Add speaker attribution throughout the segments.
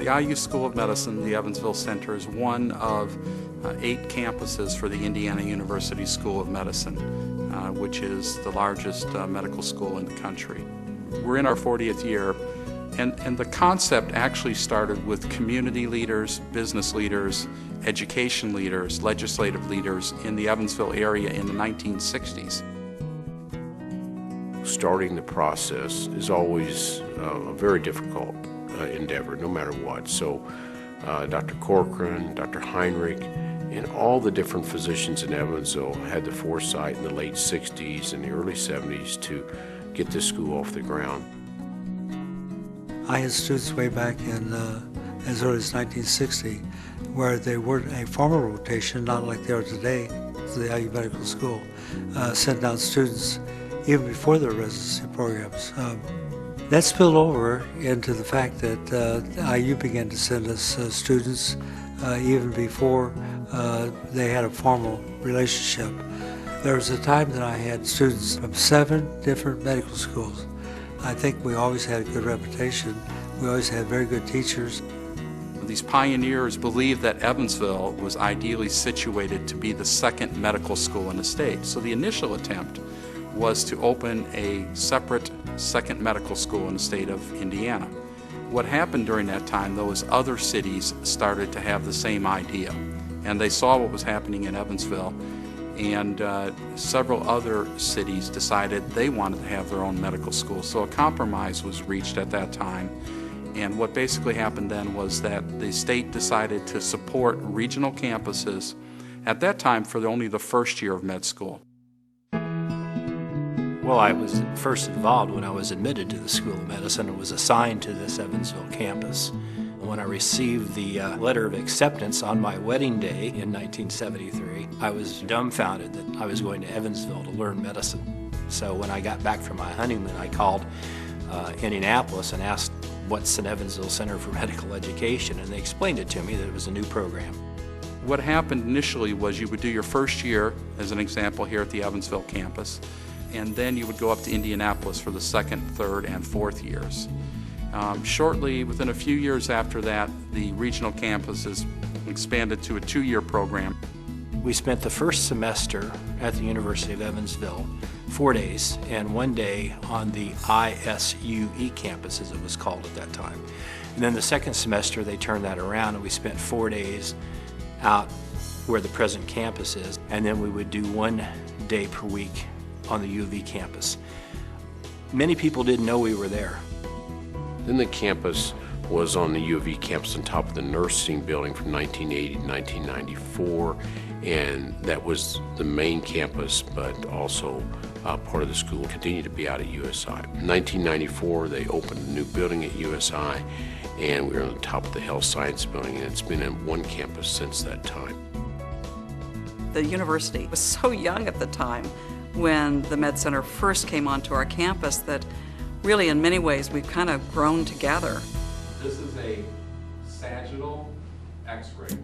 Speaker 1: The IU School of Medicine, the Evansville Center, is one of 8 campuses for the Indiana University School of Medicine, which is the largest medical school in the country. We're in our 40th year, and the concept actually started with community leaders, business leaders, education leaders, legislative leaders in the Evansville area in the 1960s.
Speaker 2: Starting the process is always a very difficult endeavor, no matter what. So Dr. Corcoran, Dr. Heinrich, and all the different physicians in Evansville had the foresight in the late 60s and the early 70s to get this school off the ground.
Speaker 3: I had students way back in as early as 1960 where they weren't a formal rotation, not like they are today, to the IU Medical School, sent down students even before their residency programs. That spilled over into the fact that IU began to send us students even before they had a formal relationship. There was a time that I had students from 7 different medical schools. I think we always had a good reputation. We always had very good teachers.
Speaker 1: These pioneers believed that Evansville was ideally situated to be the second medical school in the state. So the initial attempt was to open a separate second medical school in the state of Indiana. What happened during that time, though, is other cities started to have the same idea. And they saw what was happening in Evansville, and several other cities decided they wanted to have their own medical school. So a compromise was reached at that time. And what basically happened then was that the state decided to support regional campuses at that time for only the first year of med school.
Speaker 4: Well, I was first involved when I was admitted to the School of Medicine and was assigned to this Evansville campus. When I received the letter of acceptance on my wedding day in 1973, I was dumbfounded that I was going to Evansville to learn medicine. So when I got back from my honeymoon, I called Indianapolis and asked, what's an Evansville Center for Medical Education? And they explained it to me that it was a new program.
Speaker 1: What happened initially was you would do your first year, as an example, here at the Evansville campus, and then you would go up to Indianapolis for the second, third, and fourth years. Shortly, within a few years after that, the regional campuses expanded to a 2-year program.
Speaker 4: We spent the first semester at the University of Evansville 4 days and 1 day on the ISUE campus, as it was called at that time. And then the second semester they turned that around and we spent 4 days out where the present campus is, and then we would do 1 day per week on the U of E campus. Many people didn't know we were there.
Speaker 2: Then the campus was on the U of E campus on top of the nursing building from 1980 to 1994, and that was the main campus, but also part of the school continued to be out at USI. In 1994, they opened a new building at USI, and we were on the top of the health science building, and it's been in one campus since that time.
Speaker 5: The university was so young at the time when the Med Center first came onto our campus that really in many ways we've kind of grown together.
Speaker 1: This is a sagittal x-ray.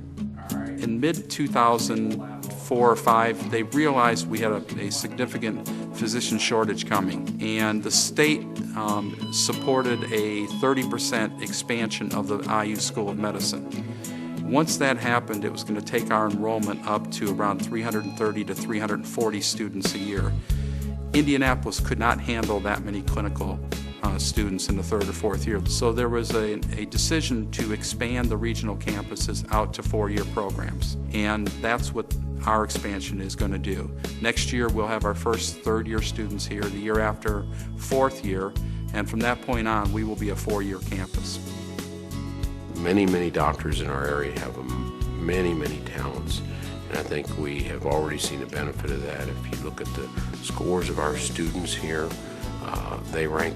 Speaker 1: In mid-2004 or 5, they realized we had a significant physician shortage coming, and the state supported a 30% expansion of the IU School of Medicine. Once that happened, it was going to take our enrollment up to around 330 to 340 students a year. Indianapolis could not handle that many clinical students in the 3rd or 4th year. So there was a decision to expand the regional campuses out to 4-year programs. And that's what our expansion is going to do. Next year we'll have our first 3rd-year students here, the year after 4th year, and from that point on we will be a 4-year campus.
Speaker 2: Many doctors in our area have many talents, and I think we have already seen the benefit of that. If you look at the scores of our students here, they rank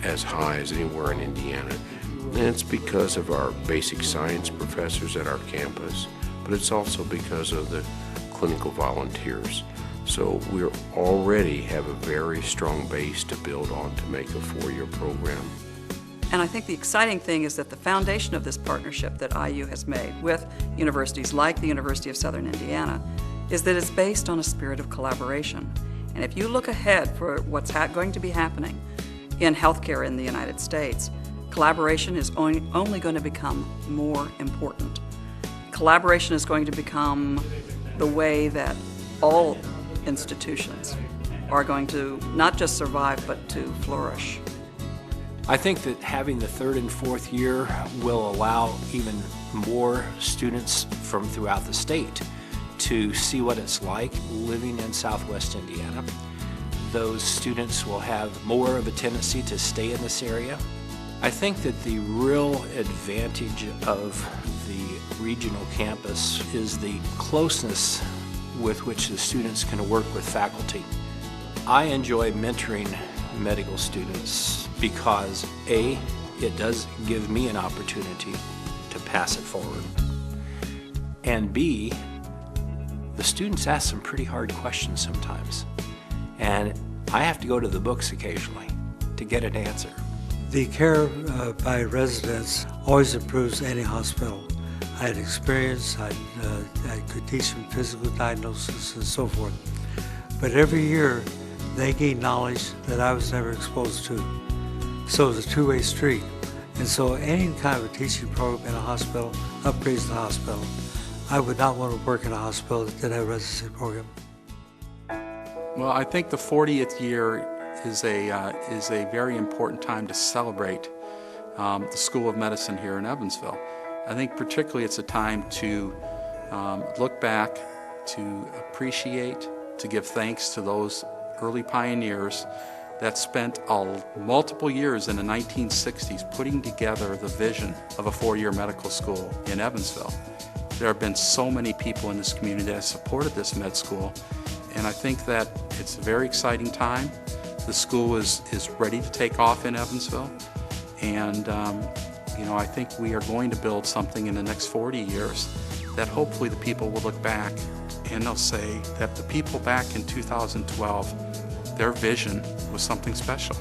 Speaker 2: as high as anywhere in Indiana. And it's because of our basic science professors at our campus, but it's also because of the clinical volunteers. So we already have a very strong base to build on to make a 4-year program.
Speaker 5: And I think the exciting thing is that the foundation of this partnership that IU has made with universities like the University of Southern Indiana is that it's based on a spirit of collaboration. And if you look ahead for what's going to be happening in healthcare in the United States, Collaboration is only going to become more important. Collaboration is going to become the way that all institutions are going to not just survive, but to flourish.
Speaker 4: I think that having the third and fourth year will allow even more students from throughout the state to see what it's like living in Southwest Indiana. Those students will have more of a tendency to stay in this area. I think that the real advantage of the regional campus is the closeness with which the students can work with faculty. I enjoy mentoring medical students because A, it does give me an opportunity to pass it forward, and B, the students ask some pretty hard questions sometimes, and I have to go to the books occasionally to get an answer.
Speaker 3: The care by residents always improves any hospital. I had experience, I could teach them physical diagnosis and so forth. But every year, they gain knowledge that I was never exposed to. So it's a two-way street. And so any kind of a teaching program in a hospital upgrades the hospital. I would not want to work in a hospital that didn't have a residency program.
Speaker 1: Well, I think the 40th year is a very important time to celebrate the School of Medicine here in Evansville. I think particularly it's a time to look back, to appreciate, to give thanks to those early pioneers that spent multiple years in the 1960s putting together the vision of a four-year medical school in Evansville. There have been so many people in this community that have supported this med school, and I think that it's a very exciting time. The school is ready to take off in Evansville, and I think we are going to build something in the next 40 years that hopefully the people will look back and they'll say that the people back in 2012, their vision was something special.